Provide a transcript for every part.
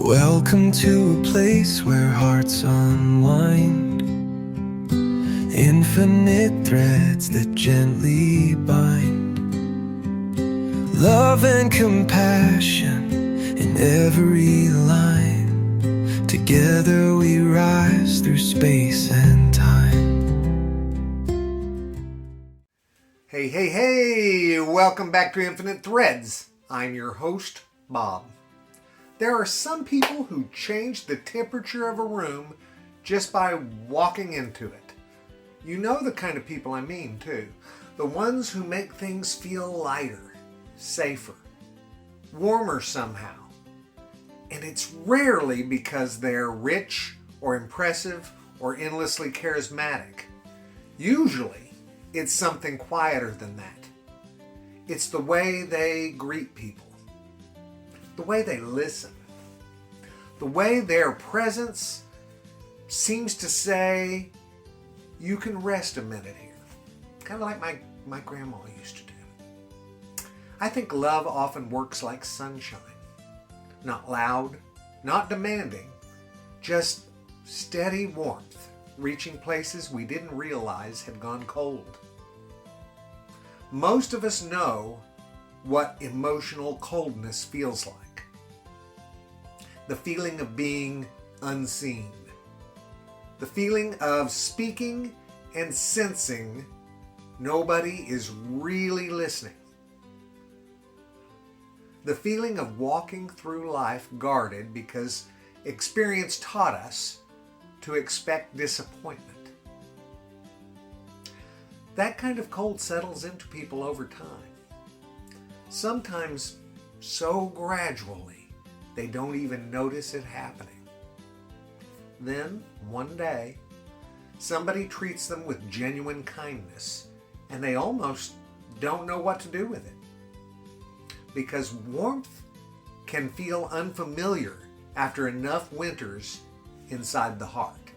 Welcome to a place where hearts unwind, infinite threads that gently bind, love and compassion in every line. Together we rise through space and time. Hey, welcome back to Infinite Threads. I'm your host, Bob. There are some people who change the temperature of a room just by walking into it. You know the kind of people I mean, too. The ones who make things feel lighter, safer, warmer somehow. And it's rarely because they're rich or impressive or endlessly charismatic. Usually, it's something quieter than that. It's the way they greet people. The way they listen, the way their presence seems to say, you can rest a minute here. Kind of like my grandma used to do. I think love often works like sunshine. Not loud, not demanding, just steady warmth, reaching places we didn't realize had gone cold. Most of us know what emotional coldness feels like. The feeling of being unseen. The feeling of speaking and sensing nobody is really listening. The feeling of walking through life guarded because experience taught us to expect disappointment. That kind of cold settles into people over time. Sometimes so gradually they don't even notice it happening. Then, one day, somebody treats them with genuine kindness, and they almost don't know what to do with it. Because warmth can feel unfamiliar after enough winters inside the heart.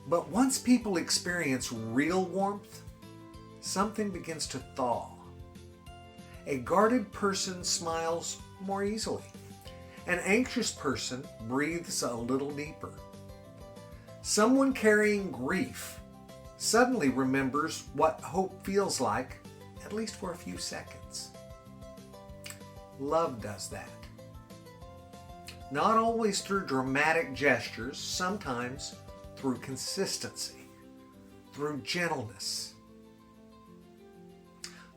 But once people experience real warmth, something begins to thaw. A guarded person smiles more easily. An anxious person breathes a little deeper. Someone carrying grief suddenly remembers what hope feels like, at least for a few seconds. Love does that. Not always through dramatic gestures, sometimes through consistency, through gentleness,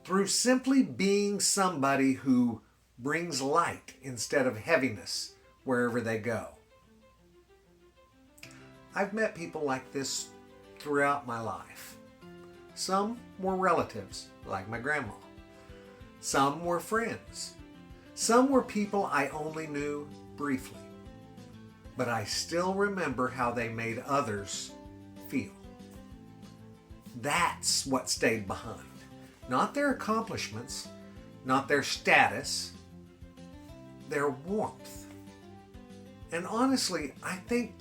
through simply being somebody who brings light instead of heaviness wherever they go. I've met people like this throughout my life. Some were relatives, like my grandma. Some were friends. Some were people I only knew briefly. But I still remember how they made others feel. That's what stayed behind. Not their accomplishments, not their status, their warmth. And honestly, I think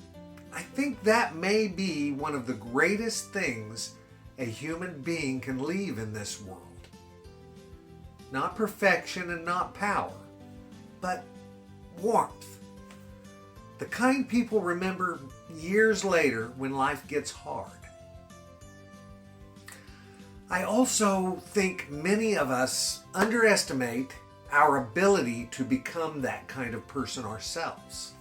that may be one of the greatest things a human being can leave in this world. Not perfection and not power, but warmth. The kind people remember years later when life gets hard. I also think many of us underestimate our ability to become that kind of person ourselves.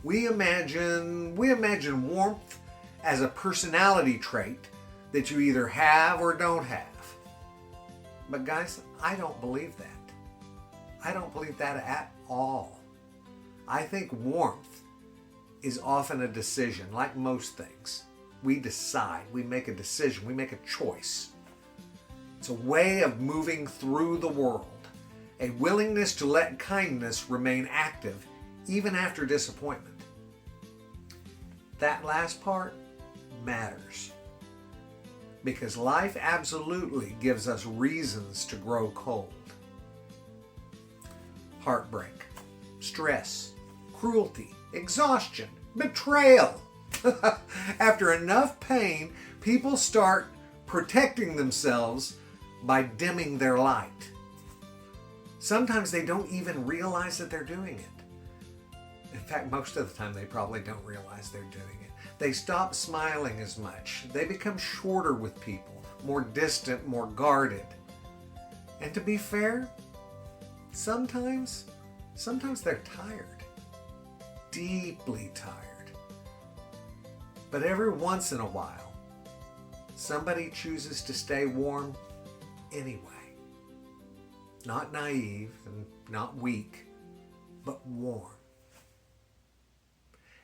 We imagine warmth as a personality trait that you either have or don't have. But guys, I don't believe that. I don't believe that at all. I think warmth is often a decision, like most things. We decide, we make a decision, we make a choice. It's a way of moving through the world, a willingness to let kindness remain active even after disappointment. That last part matters because life absolutely gives us reasons to grow cold. Heartbreak, stress, cruelty, exhaustion, betrayal. After enough pain, people start protecting themselves by dimming their light. Sometimes they don't even realize that they're doing it. In fact, most of the time they probably don't realize they're doing it. They stop smiling as much. They become shorter with people, more distant, more guarded. And to be fair, sometimes they're tired, deeply tired. But every once in a while, somebody chooses to stay warm anyway. Not naive and not weak, but warm.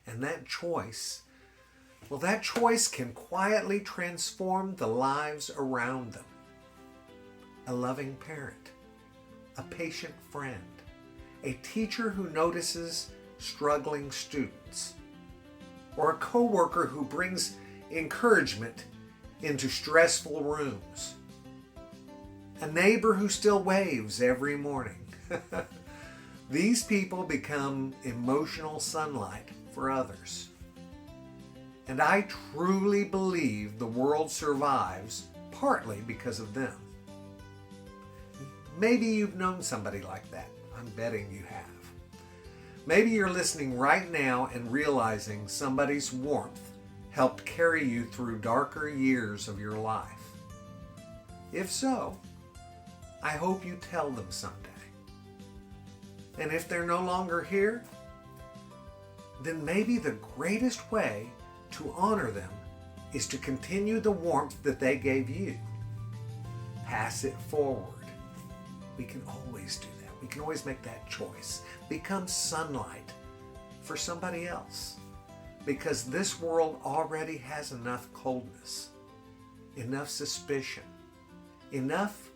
And that choice can quietly transform the lives around them. A loving parent, a patient friend, a teacher who notices struggling students, or a coworker who brings encouragement into stressful rooms, a neighbor who still waves every morning. These people become emotional sunlight for others. And I truly believe the world survives partly because of them. Maybe you've known somebody like that. I'm betting you have. Maybe you're listening right now and realizing somebody's warmth helped carry you through darker years of your life. If so, I hope you tell them someday. And if they're no longer here, then maybe the greatest way to honor them is to continue the warmth that they gave you. Pass it forward. We can always do that. We can always make that choice. Become sunlight for somebody else. Because this world already has enough coldness, enough suspicion, enough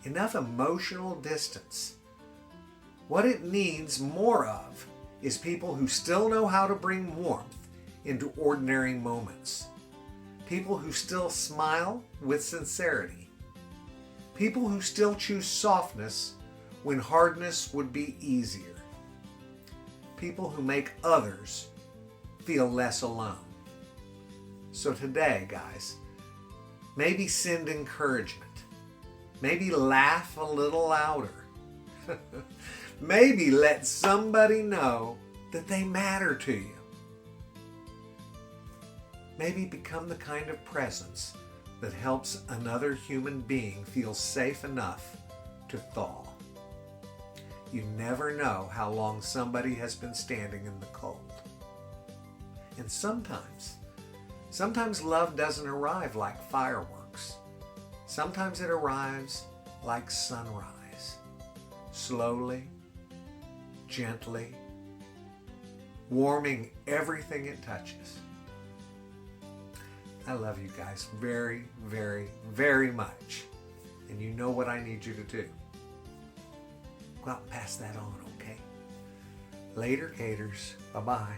emotional distance. What it needs more of is people who still know how to bring warmth into ordinary moments. People who still smile with sincerity. People who still choose softness when hardness would be easier. People who make others feel less alone. So today, guys, maybe send encouragement. Maybe laugh a little louder. Maybe let somebody know that they matter to you. Maybe become the kind of presence that helps another human being feel safe enough to thaw. You never know how long somebody has been standing in the cold. And sometimes love doesn't arrive like fireworks. Sometimes it arrives like sunrise, slowly, gently, warming everything it touches. I love you guys very, very, very much. And you know what I need you to do. Go out and pass that on, okay? Later, Gators. Bye-bye.